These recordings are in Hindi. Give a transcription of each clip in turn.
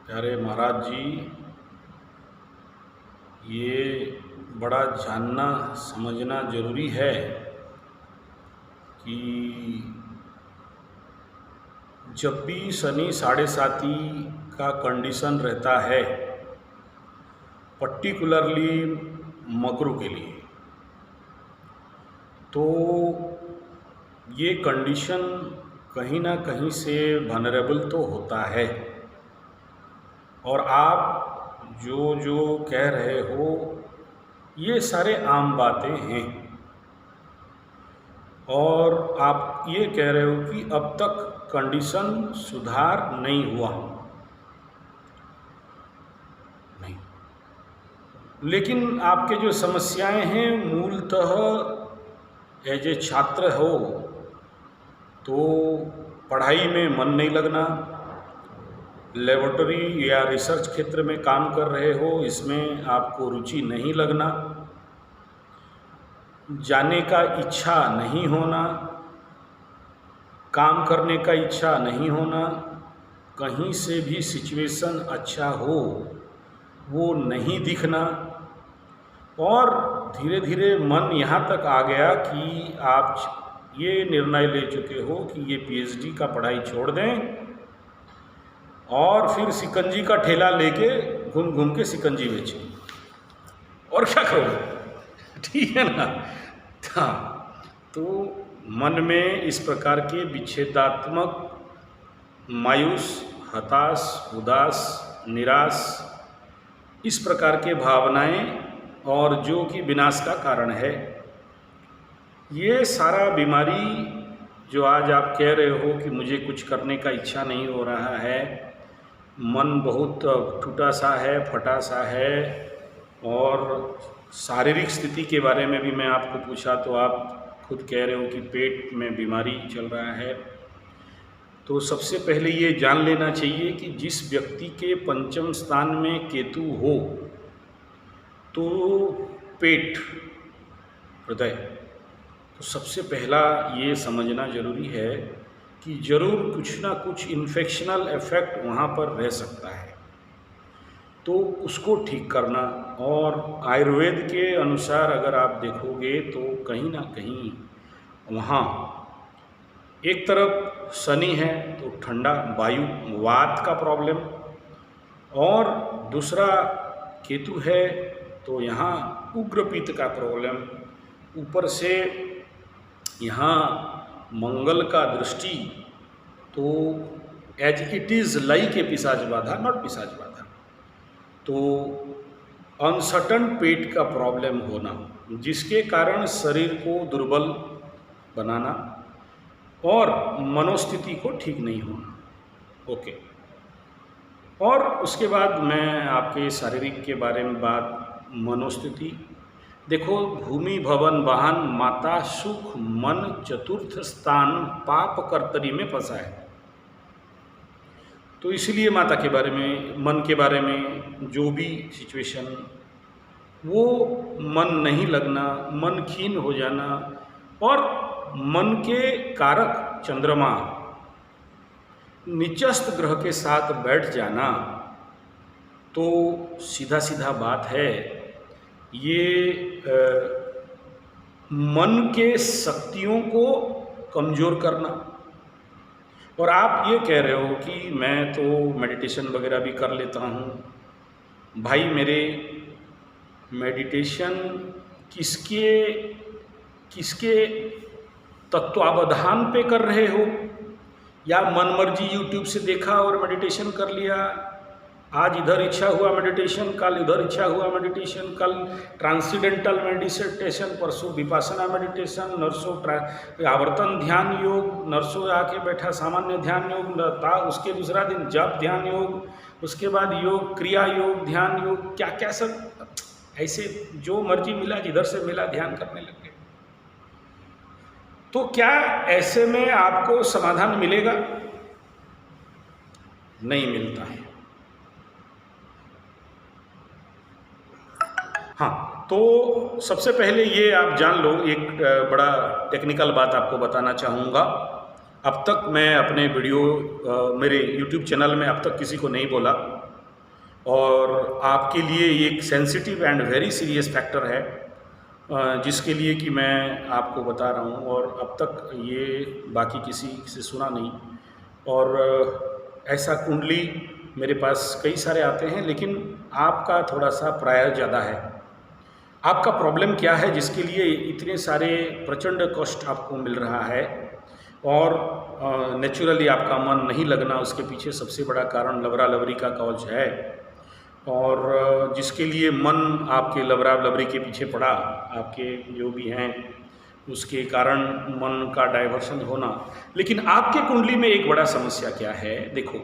प्यारे महाराज जी, ये बड़ा जानना समझना ज़रूरी है कि जब भी शनि साढ़े साती का कंडीशन रहता है, पर्टिकुलरली मकरू के लिए, तो ये कंडीशन कहीं ना कहीं से वनरेबल तो होता है। और आप जो जो कह रहे हो ये सारे आम बातें हैं, और आप ये कह रहे हो कि अब तक कंडीशन सुधार नहीं हुआ। नहीं, लेकिन आपके जो समस्याएं हैं मूलतः एज ए छात्र हो तो पढ़ाई में मन नहीं लगना, लेबोरेटरी या रिसर्च क्षेत्र में काम कर रहे हो, इसमें आपको रुचि नहीं लगना, जाने का इच्छा नहीं होना, काम करने का इच्छा नहीं होना, कहीं से भी सिचुएशन अच्छा हो वो नहीं दिखना, और धीरे धीरे मन यहाँ तक आ गया कि आप ये निर्णय ले चुके हो कि ये पीएचडी का पढ़ाई छोड़ दें और फिर शिकंजी का ठेला लेके घूम घूम के शिकंजी बेचें, और क्या करोगे? ठीक है ना? हाँ, तो मन में इस प्रकार के विच्छेदात्मक, मायूस, हताश, उदास, निराश, इस प्रकार के भावनाएं, और जो कि विनाश का कारण है, ये सारा बीमारी जो आज आप कह रहे हो कि मुझे कुछ करने का इच्छा नहीं हो रहा है, मन बहुत टूटा सा है, फटा सा है, और शारीरिक स्थिति के बारे में भी मैं आपको पूछा तो आप खुद कह रहे हो कि पेट में बीमारी चल रहा है। तो सबसे पहले ये जान लेना चाहिए कि जिस व्यक्ति के पंचम स्थान में केतु हो तो पेट, हृदय, तो सबसे पहला ये समझना ज़रूरी है कि ज़रूर कुछ ना कुछ इन्फेक्शनल इफेक्ट वहाँ पर रह सकता है, तो उसको ठीक करना। और आयुर्वेद के अनुसार अगर आप देखोगे तो कहीं ना कहीं वहाँ एक तरफ शनि है तो ठंडा वायु, वात का प्रॉब्लम, और दूसरा केतु है तो यहाँ उग्र पित्त का प्रॉब्लम, ऊपर से यहाँ मंगल का दृष्टि, तो as it is like a पिशाच बाधा, नॉट पिशाच बाधा, तो अनसर्टन पेट का प्रॉब्लम होना, जिसके कारण शरीर को दुर्बल बनाना और मनोस्थिति को ठीक नहीं होना। ओके, और उसके बाद मैं आपके शारीरिक के बारे में बात, मनोस्थिति देखो, भूमि भवन वाहन माता सुख मन चतुर्थ स्थान पाप कर्तरी में फंसा है, तो इसलिए माता के बारे में, मन के बारे में जो भी सिचुएशन, वो मन नहीं लगना, मन खीन हो जाना, और मन के कारक चंद्रमा नीचस्थ ग्रह के साथ बैठ जाना, तो सीधा सीधा बात है ये मन के शक्तियों को कमज़ोर करना। और आप ये कह रहे हो कि मैं तो मेडिटेशन वगैरह भी कर लेता हूँ। भाई मेरे, मेडिटेशन किसके किसके तत्वावधान पे कर रहे हो, या मनमर्जी यूट्यूब से देखा और मेडिटेशन कर लिया, आज इधर इच्छा हुआ मेडिटेशन, कल इधर इच्छा हुआ मेडिटेशन, कल ट्रांसीडेंटल मेडिटेशन, परसों विपासना मेडिटेशन, नरसों आवर्तन ध्यान योग, नरसों आके बैठा सामान्य ध्यान योग, उसके दूसरा दिन जप ध्यान योग, उसके बाद योग क्रिया योग, ध्यान योग, क्या क्या सब ऐसे जो मर्जी मिला, जिधर से मिला ध्यान करने लग गए। तो क्या ऐसे में आपको समाधान मिलेगा? नहीं मिलता है। हाँ, तो सबसे पहले ये आप जान लो, एक बड़ा टेक्निकल बात आपको बताना चाहूँगा। अब तक मैं अपने वीडियो, मेरे YouTube चैनल में अब तक किसी को नहीं बोला और आपके ये एक sensitive and very serious factor है, जिसके लिए कि मैं आपको बता रहा हूँ और अब तक ये बाकी किसी से सुना नहीं। और ऐसा कुंडली मेरे पास कई सारे आते हैं, लेकिन आपका थोड़ा सा प्राय ज़्यादा है। आपका प्रॉब्लम क्या है जिसके लिए इतने सारे प्रचंड कष्ट आपको मिल रहा है, और नेचुरली आपका मन नहीं लगना, उसके पीछे सबसे बड़ा कारण लवरा लवरी का कौज है। और जिसके लिए मन आपके लवरा लवरी के पीछे पड़ा, आपके जो भी हैं उसके कारण मन का डाइवर्शन होना। लेकिन आपके कुंडली में एक बड़ा समस्या क्या है, देखो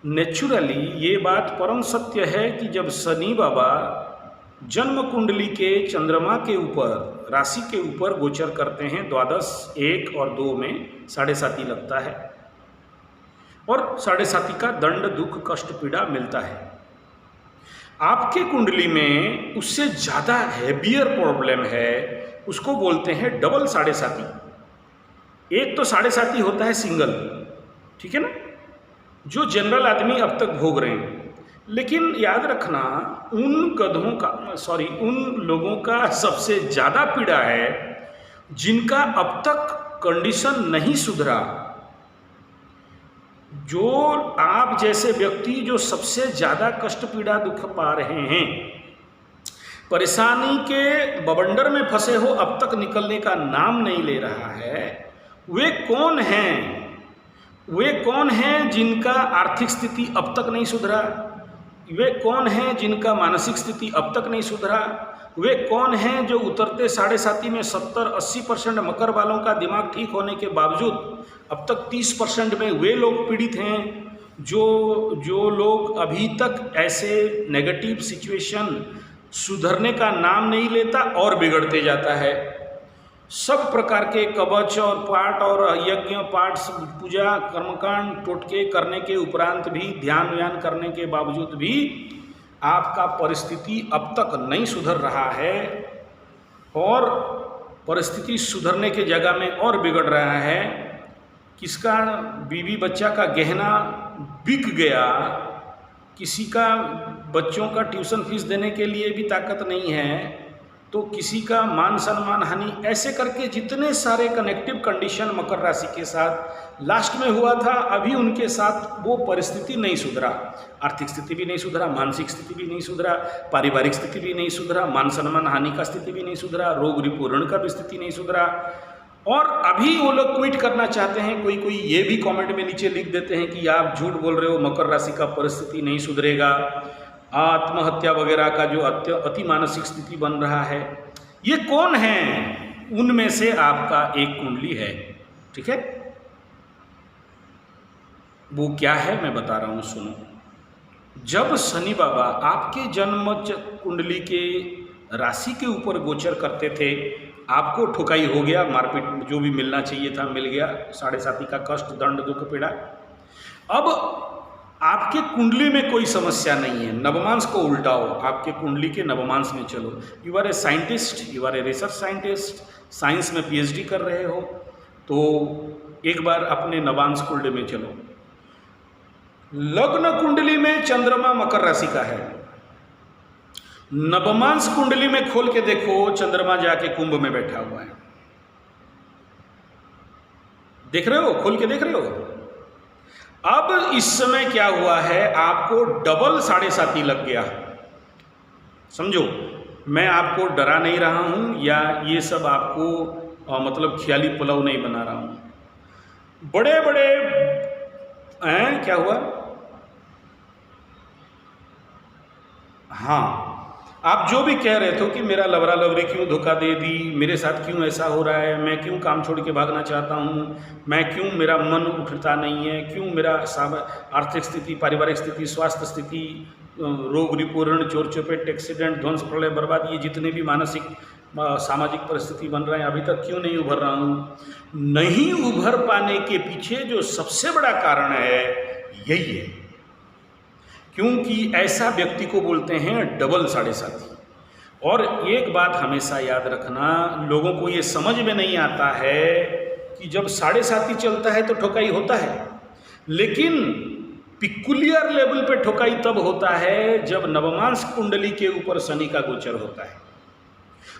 नेचुरली ये बात परम सत्य है कि जब शनि बाबा जन्म कुंडली के चंद्रमा के ऊपर, राशि के ऊपर गोचर करते हैं, द्वादश 1 और 2 में 7.5 लगता है, और 7.5 का दंड दुख कष्ट पीड़ा मिलता है। आपके कुंडली में उससे ज़्यादा हैवियर प्रॉब्लम है, उसको बोलते हैं डबल 7.5। एक तो 7.5 होता है सिंगल, ठीक है ना, जो जनरल आदमी अब तक भोग रहे हैं। लेकिन याद रखना, उन लोगों का सबसे ज़्यादा पीड़ा है जिनका अब तक कंडीशन नहीं सुधरा। जो आप जैसे व्यक्ति जो सबसे ज़्यादा कष्ट पीड़ा दुख पा रहे हैं, परेशानी के बवंडर में फंसे हो, अब तक निकलने का नाम नहीं ले रहा है, वे कौन हैं? वे कौन हैं जिनका आर्थिक स्थिति अब तक नहीं सुधरा? वे कौन हैं जिनका मानसिक स्थिति अब तक नहीं सुधरा? वे कौन हैं जो उतरते 7.5 में 70-80% मकर वालों का दिमाग ठीक होने के बावजूद अब तक 30% में वे लोग पीड़ित हैं? जो लोग अभी तक ऐसे नेगेटिव सिचुएशन सुधरने का नाम नहीं लेता और बिगड़ते जाता है। सब प्रकार के कवच और पाठ और यज्ञ पाठ पूजा कर्मकांड टोटके करने के उपरांत भी, ध्यान व्यान करने के बावजूद भी आपका परिस्थिति अब तक नहीं सुधर रहा है, और परिस्थिति सुधरने के जगह में और बिगड़ रहा है। किसका बीवी बच्चा का गहना बिक गया, किसी का बच्चों का ट्यूशन फीस देने के लिए भी ताकत नहीं है, तो किसी का मान सम्मान हानि, ऐसे करके जितने सारे कनेक्टिव कंडीशन मकर राशि के साथ लास्ट में हुआ था, अभी उनके साथ वो परिस्थिति नहीं सुधरा। आर्थिक स्थिति भी नहीं सुधरा, मानसिक स्थिति भी नहीं सुधरा, पारिवारिक स्थिति भी नहीं सुधरा, मान सम्मान हानि का स्थिति भी नहीं सुधरा, रोग रिपूर्ण का भी स्थिति नहीं सुधरा। और अभी वो लोग क्विट करना चाहते हैं। कोई ये भी कमेंट में नीचे लिख देते हैं कि आप झूठ बोल रहे हो, मकर राशि का परिस्थिति नहीं सुधरेगा, आत्महत्या वगैरह का जो अति मानसिक स्थिति बन रहा है। ये कौन है? उनमें से आपका एक कुंडली है, ठीक है। वो क्या है मैं बता रहा हूं, सुनो। जब शनि बाबा आपके जन्म कुंडली के राशि के ऊपर गोचर करते थे, आपको ठुकाई हो गया, मारपीट जो भी मिलना चाहिए था मिल गया, 7.5 का कष्ट दंड दुख पीड़ा। अब आपके कुंडली में कोई समस्या नहीं है, नवमांश को उल्टाओ, आपके कुंडली के नवमांश में चलो। You are a scientist, you are a research scientist, science में पीएचडी कर रहे हो, तो एक बार अपने नवांश कुंडली में चलो। लग्न कुंडली में चंद्रमा मकर राशि का है, नवमांश कुंडली में खोल के देखो, चंद्रमा जाके कुंभ में बैठा हुआ है। देख रहे हो? खोल के देख रहे हो? अब इस समय क्या हुआ है, आपको डबल 7.5 लग गया। समझो, मैं आपको डरा नहीं रहा हूं, या ये सब आपको मतलब ख्याली पुलाव नहीं बना रहा हूं। बड़े बड़े क्या हुआ? हाँ, आप जो भी कह रहे थे कि मेरा लवरा लवरी क्यों धोखा दे दी, मेरे साथ क्यों ऐसा हो रहा है, मैं क्यों काम छोड़ के भागना चाहता हूँ, मैं क्यों, मेरा मन उठता नहीं है, क्यों मेरा आर्थिक स्थिति, पारिवारिक स्थिति, स्वास्थ्य स्थिति, रोग रिपूर्ण, चोर चपेट, एक्सीडेंट, ध्वंस प्रलय बर्बाद, ये जितने भी मानसिक सामाजिक परिस्थिति बन रहे हैं, अभी तक क्यों नहीं उभर रहा हूँ? नहीं उभर पाने के पीछे जो सबसे बड़ा कारण है यही है, क्योंकि ऐसा व्यक्ति को बोलते हैं डबल 7.5। और एक बात हमेशा याद रखना, लोगों को ये समझ में नहीं आता है कि जब 7.5 चलता है तो ठोकाई होता है, लेकिन पिकुलियर लेवल पे ठोकाई तब होता है जब नवमांस कुंडली के ऊपर शनि का गोचर होता है,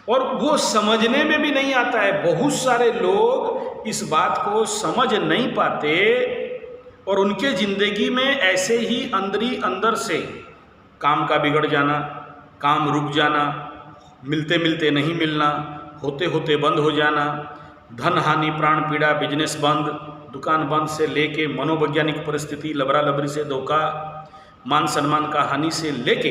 और वो समझने में भी नहीं आता है। बहुत सारे लोग इस बात को समझ नहीं पाते और उनके जिंदगी में ऐसे ही अंदर से काम का बिगड़ जाना, काम रुक जाना, मिलते मिलते नहीं मिलना, होते होते बंद हो जाना, धन हानि, प्राण पीड़ा, बिजनेस बंद, दुकान बंद से लेके मनोवैज्ञानिक परिस्थिति, लबरा लबरी से धोखा, मान सम्मान का हानि से लेके,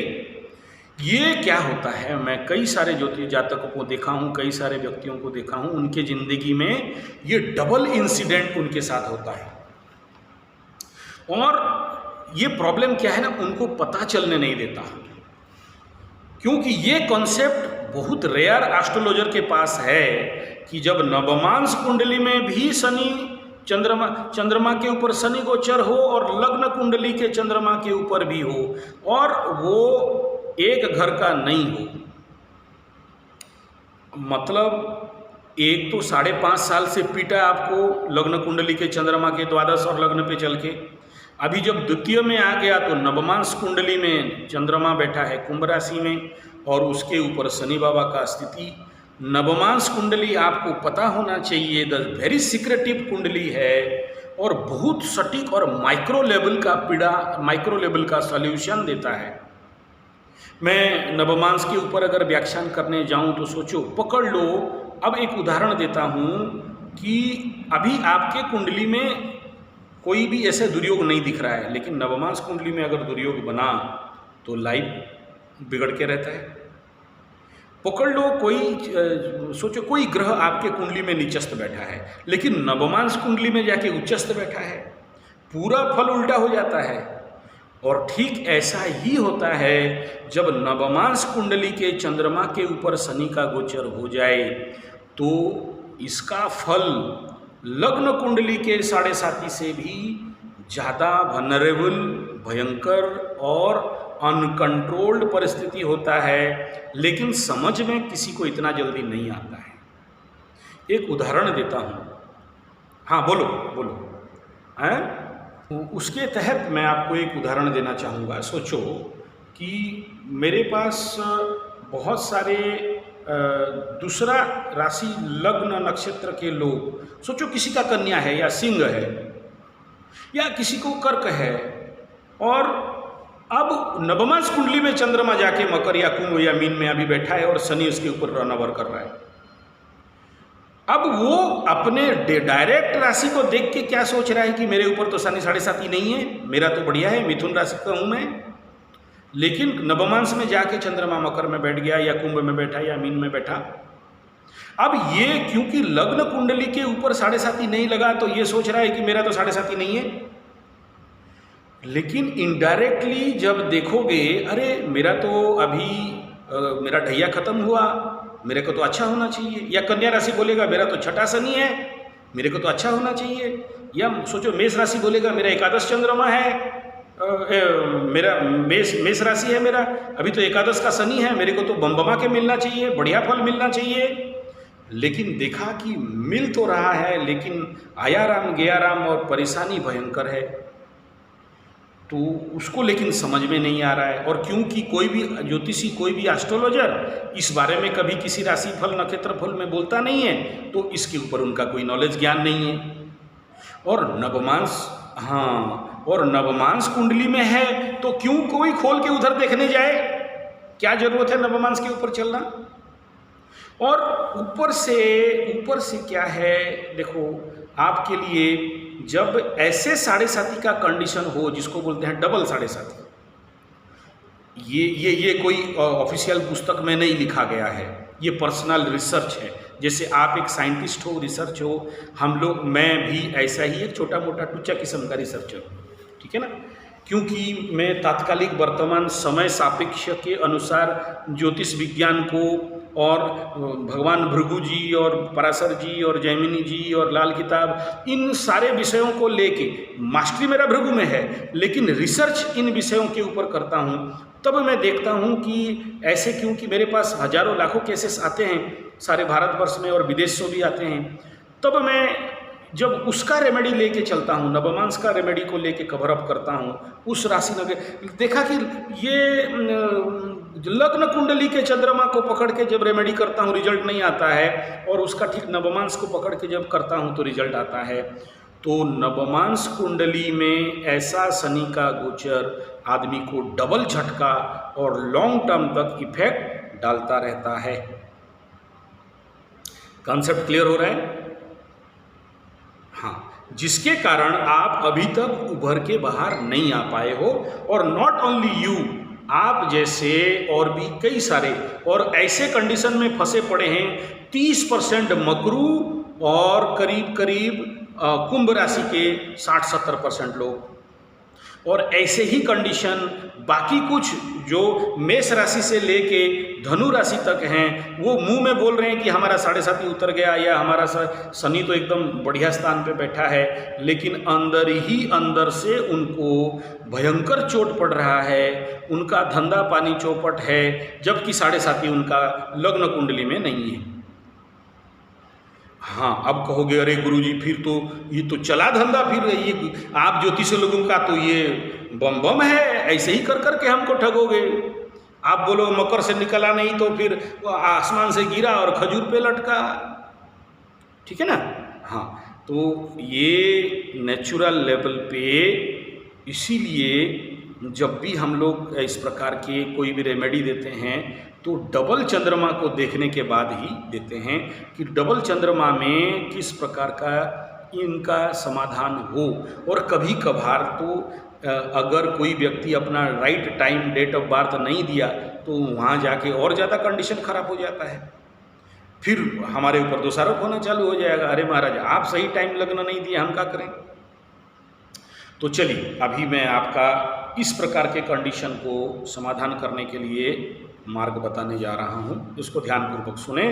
ये क्या होता है। मैं कई सारे ज्योतिष जातकों को देखा हूँ, कई सारे व्यक्तियों को देखा हूँ, उनके जिंदगी में ये डबल इंसिडेंट उनके साथ होता है। और ये प्रॉब्लम क्या है ना, उनको पता चलने नहीं देता, क्योंकि ये कॉन्सेप्ट बहुत रेयर एस्ट्रोलॉजर के पास है कि जब नवमांस कुंडली में भी शनि चंद्रमा के ऊपर शनि गोचर हो और लग्न कुंडली के चंद्रमा के ऊपर भी हो, और वो एक घर का नहीं हो। मतलब एक तो 5.5 साल से पीटा आपको लग्न कुंडली के चंद्रमा के द्वादश और लग्न पे चल के, अभी जब द्वितीय में आ गया तो नवमांस कुंडली में चंद्रमा बैठा है कुंभ राशि में, और उसके ऊपर शनि बाबा का स्थिति। नवमांस कुंडली आपको पता होना चाहिए द वेरी सीक्रेटिव कुंडली है, और बहुत सटीक और माइक्रो लेवल का सॉल्यूशन देता है। मैं नवमांस के ऊपर अगर व्याख्यान करने जाऊं तो सोचो, पकड़ लो, अब एक उदाहरण देता हूं कि अभी आपके कुंडली में कोई भी ऐसे दुर्योग नहीं दिख रहा है, लेकिन नवमांस कुंडली में अगर दुर्योग बना तो लाइफ बिगड़ के रहता है। पकड़ लो, सोचो कोई ग्रह आपके कुंडली में नीचस्थ बैठा है, लेकिन नवमांस कुंडली में जाके उच्चस्थ बैठा है, पूरा फल उल्टा हो जाता है। और ठीक ऐसा ही होता है जब नवमांस कुंडली के चंद्रमा के ऊपर शनि का गोचर हो जाए, तो इसका फल लग्न कुंडली के 7.5 से भी ज़्यादा वनरेबल, भयंकर और अनकंट्रोल्ड परिस्थिति होता है, लेकिन समझ में किसी को इतना जल्दी नहीं आता है। एक उदाहरण देता हूँ। हाँ बोलो हैं? उसके तहत मैं आपको एक उदाहरण देना चाहूँगा। सोचो कि मेरे पास बहुत सारे दूसरा राशि लग्न नक्षत्र के लोग, सोचो किसी का कन्या है या सिंह है या किसी को कर्क है, और अब नवमांस कुंडली में चंद्रमा जाके मकर या कुंभ या मीन में अभी बैठा है और शनि उसके ऊपर रनअवर कर रहा है। अब वो अपने डायरेक्ट राशि को देख के क्या सोच रहा है कि मेरे ऊपर तो शनि 7.5 ही नहीं है, मेरा तो बढ़िया है, मिथुन राशि का हूँ मैं। लेकिन नवमांस में जाके चंद्रमा मकर में बैठ गया या कुंभ में बैठा या मीन में बैठा। अब ये क्योंकि लग्न कुंडली के ऊपर 7.5 नहीं लगा तो ये सोच रहा है कि मेरा तो 7.5 नहीं है, लेकिन इनडायरेक्टली जब देखोगे, अरे मेरा तो अभी मेरा ढैया खत्म हुआ, मेरे को तो अच्छा होना चाहिए। या कन्या राशि बोलेगा मेरा तो छठा शनि है, मेरे को तो अच्छा होना चाहिए। या सोचो मेष राशि बोलेगा मेरा एकादश चंद्रमा है, मेरा मेष राशि है, मेरा अभी तो एकादश का शनि है, मेरे को तो बमबमा के मिलना चाहिए, बढ़िया फल मिलना चाहिए। लेकिन देखा कि मिल तो रहा है, लेकिन आया राम गया राम और परेशानी भयंकर है, तो उसको लेकिन समझ में नहीं आ रहा है। और क्योंकि कोई भी ज्योतिषी, कोई भी एस्ट्रोलॉजर इस बारे में कभी किसी राशि फल नक्षत्र फल में बोलता नहीं है, तो इसके ऊपर उनका कोई नॉलेज ज्ञान नहीं है। और नवमांस कुंडली में है तो क्यों कोई खोल के उधर देखने जाए, क्या जरूरत है नवमांस के ऊपर चलना। और ऊपर से क्या है, देखो आपके लिए जब ऐसे 7.5 का कंडीशन हो, जिसको बोलते हैं डबल 7.5, ये कोई ऑफिशियल पुस्तक में नहीं लिखा गया है, ये पर्सनल रिसर्च है। जैसे आप एक साइंटिस्ट हो, रिसर्च हो, हम लोग, मैं भी ऐसा ही एक छोटा मोटा टुच्चा किस्म का रिसर्चर हूँ, ठीक है ना। क्योंकि मैं तात्कालिक वर्तमान समय सापेक्ष के अनुसार ज्योतिष विज्ञान को और भगवान भृगु जी और पराशर जी और जैमिनी जी और लाल किताब, इन सारे विषयों को लेके, मास्टरी मेरा भृगु में है, लेकिन रिसर्च इन विषयों के ऊपर करता हूँ। तब मैं देखता हूँ कि ऐसे, क्योंकि मेरे पास हजारों लाखों केसेस आते हैं सारे भारतवर्ष में और विदेश से भी आते हैं, तब मैं जब उसका रेमेडी लेके चलता हूँ, नवमांस का रेमेडी को लेके कवर अप करता हूँ, उस राशि लगे देखा कि ये लग्न कुंडली के चंद्रमा को पकड़ के जब रेमेडी करता हूँ रिजल्ट नहीं आता है, और उसका ठीक नवमांस को पकड़ के जब करता हूँ तो रिजल्ट आता है। तो नवमांस कुंडली में ऐसा शनि का गोचर आदमी को डबल झटका और लॉन्ग टर्म तक इफेक्ट डालता रहता है। कॉन्सेप्ट क्लियर हो रहा है? हाँ, जिसके कारण आप अभी तक उभर के बाहर नहीं आ पाए हो, और नॉट ओनली यू, आप जैसे और भी कई सारे और ऐसे कंडीशन में फंसे पड़े हैं 30% मकरू और करीब करीब कुंभ राशि के 60-70% लोग, और ऐसे ही कंडीशन बाकी कुछ जो मेष राशि से लेके धनु राशि तक हैं, वो मुंह में बोल रहे हैं कि हमारा 7.5 उतर गया या हमारा शनि तो एकदम बढ़िया स्थान पे बैठा है, लेकिन अंदर ही अंदर से उनको भयंकर चोट पड़ रहा है, उनका धंधा पानी चौपट है, जबकि 7.5 उनका लग्न कुंडली में नहीं है। हाँ, अब कहोगे अरे गुरुजी फिर तो ये तो चला धंधा, फिर ये आप ज्योतिष लोगों का तो ये बम बम है, ऐसे ही कर करके हमको ठगोगे। आप बोलो मकर से निकला नहीं तो फिर आसमान से गिरा और खजूर पे लटका, ठीक है ना। हाँ, तो ये नेचुरल लेवल पे, इसीलिए जब भी हम लोग इस प्रकार के कोई भी रेमेडी देते हैं तो डबल चंद्रमा को देखने के बाद ही देते हैं कि डबल चंद्रमा में किस प्रकार का इनका समाधान हो। और कभी कभार तो अगर कोई व्यक्ति अपना right time date of birth नहीं दिया तो वहाँ जाके और ज़्यादा कंडीशन खराब हो जाता है, फिर हमारे ऊपर दोषारोप होना चालू हो जाएगा, अरे महाराज आप सही टाइम लगना नहीं दिए, हम क्या करें। तो चलिए अभी मैं आपका इस प्रकार के कंडीशन को समाधान करने के लिए मार्ग बताने जा रहा हूँ, इसको ध्यानपूर्वक सुने।